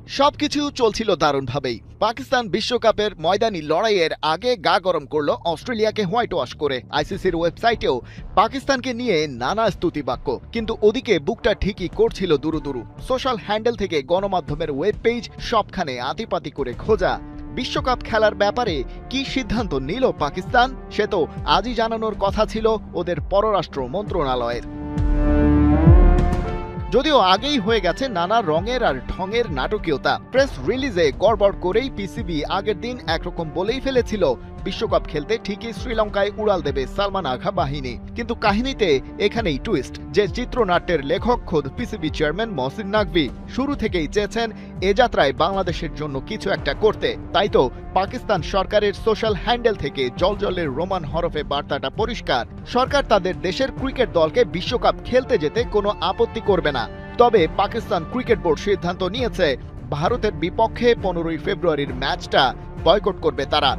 সবকিছু চলছিল দারুণভাবেই। পাকিস্তান বিশ্বকাপের ময়দানি লড়াইয়ের আগে গা গরম করলো অস্ট্রেলিয়াকে হোয়াইট ওয়াশ করে। আইসিসির ওয়েবসাইটেও পাকিস্তানকে নিয়ে নানা স্তুতিবাক্য, কিন্তু ওদিকে বুকটা ঠিকই করছিল দুরু দুরু। সোশ্যাল হ্যান্ডেল থেকে গণমাধ্যমের ওয়েব পেজ সবখানে আতিপাতি করে খোঁজা। বিশ্বকাপ খেলার ব্যাপারে কি সিদ্ধান্ত নিল পাকিস্তান, সে তো আজই জানানোর কথা ছিল ওদের পররাষ্ট্র মন্ত্রণালয়ের। যদিও আগেই হয়ে গেছে নানা রঙের আর ঢঙের নাটকীয়তা। প্রেস রিলিজে গড়বড় করেই পিসিবি আগের দিন একরকম বলেই ফেলেছিল বিশ্বকাপ খেলতে ঠিকই শ্রীলঙ্কায় উড়াল দেবে সালমান আঘা বাহিনী। কিন্তু কাহিনীতে এখানেই টুইস্ট, যে চিত্রনাট্যের লেখক খোদ পিসিবি চেয়ারম্যান মহসিন নাকভি শুরু থেকেই চেয়েছেন এ যাত্রায় বাংলাদেশের জন্য কিছু একটা করতে। তাই তো পাকিস্তান সরকারের সোশ্যাল হ্যান্ডেল থেকে জলজলের রোমান হরফে বার্তাটা পরিষ্কার, সরকার তাদের দেশের ক্রিকেট দলকে বিশ্বকাপ খেলতে যেতে কোনো আপত্তি করবে না। তবে পাকিস্তান ক্রিকেট বোর্ড সিদ্ধান্ত নিয়েছে ভারতের বিপক্ষে 15ই ফেব্রুয়ারির ম্যাচটা বয়কট করবে তারা।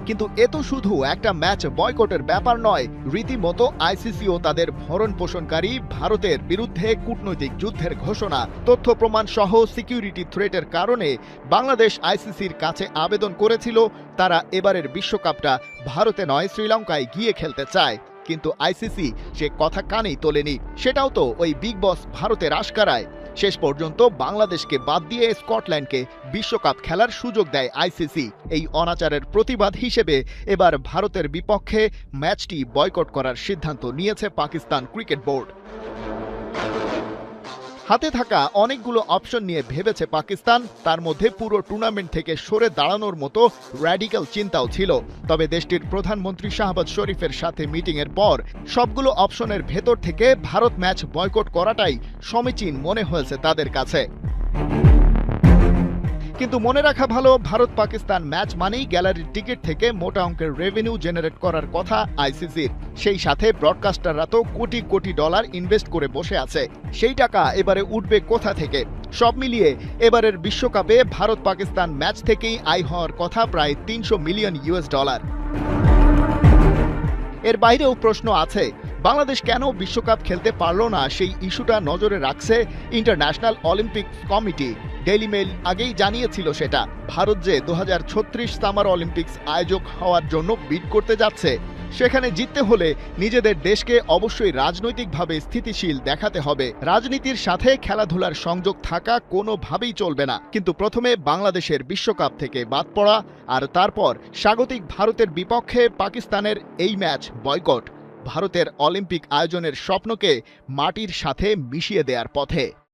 কিন্তু এ তো শুধু একটা ম্যাচ বয়কটের ব্যাপার নয়, রীতিমতো আইসিসি ও তাদের ভরণ পোষণকারী ভারতের বিরুদ্ধে কূটনৈতিক যুদ্ধের ঘোষণা। তথ্য প্রমাণ সহ সিকিউরিটি থ্রেটের কারণে বাংলাদেশ আইসিসির কাছে আবেদন করেছিল তারা এবারের বিশ্বকাপটা ভারতে নয় শ্রীলঙ্কায় গিয়ে খেলতে চায়। কিন্তু আইসিসি সে কথা কানেই তোলেনি। সেটাও তো ওই বিগ বস ভারতের আশকারায়। শেষ পর্যন্ত বাংলাদেশকে বাদ দিয়ে স্কটল্যান্ডকে বিশ্বকাপ খেলার সুযোগ দেয় আইসিসি। এই অনাচারের প্রতিবাদ হিসেবে এবার ভারতের বিপক্ষে ম্যাচটি বয়কট করার সিদ্ধান্ত নিয়েছে পাকিস্তান ক্রিকেট বোর্ড। হাতে থাকা অনেকগুলো অপশন নিয়ে ভেবেছে পাকিস্তান, তার মধ্যে পুরো টুর্নামেন্ট থেকে সরে দাঁড়ানোর মতো র্যাডিক্যাল চিন্তাও ছিল। তবে দেশটির প্রধানমন্ত্রী শাহবাজ শরীফের সাথে মিটিংয়ের পর সবগুলো অপশনের ভেতর থেকে ভারত ম্যাচ বয়কট করাটাই সমীচীন মনে হয়েছে তাদের কাছে। কিন্তু মনে রাখা ভালো, ভারত পাকিস্তান ম্যাচ মানেই গ্যালারির টিকিট থেকে মোটা অঙ্কের রেভিনিউ জেনারেট করার কথা আইসিসির। সেই সাথে ব্রডকাস্টাররা তো কোটি কোটি ডলার ইনভেস্ট করে বসে আছে। সেই টাকা এবারে উঠবে কোথা থেকে? সব মিলিয়ে এবারের বিশ্বকাপে ভারত পাকিস্তান ম্যাচ থেকেই আয় হওয়ার কথা প্রায় 300 মিলিয়ন ইউএস ডলার। এর বাইরেও প্রশ্ন আছে, বাংলাদেশ কেন বিশ্বকাপ খেলতে পারল না সেই ইস্যুটা নজরে রাখছে international Olympic committee. Daily mail আগেই জানিয়েছিল সেটা। ভারত যে 2036 সামার অলিম্পিক্স আয়োজক হওয়ার জন্য বিড করতে যাচ্ছে, সেখানে জিততে হলে নিজেদের দেশকে অবশ্যই রাজনৈতিকভাবে স্থিতিশীল দেখাতে হবে। রাজনীতির সাথে খেলাধুলার সংযোগ থাকা কোনোভাবেই চলবে না। কিন্তু প্রথমে বাংলাদেশের বিশ্বকাপ থেকে বাদ পড়া, আর তারপর স্বাগতিক ভারতের বিপক্ষে পাকিস্তানের এই ম্যাচ বয়কট ভারতের অলিম্পিক আয়োজনের স্বপ্নকে মাটির সাথে মিশিয়ে দেওয়ার পথে।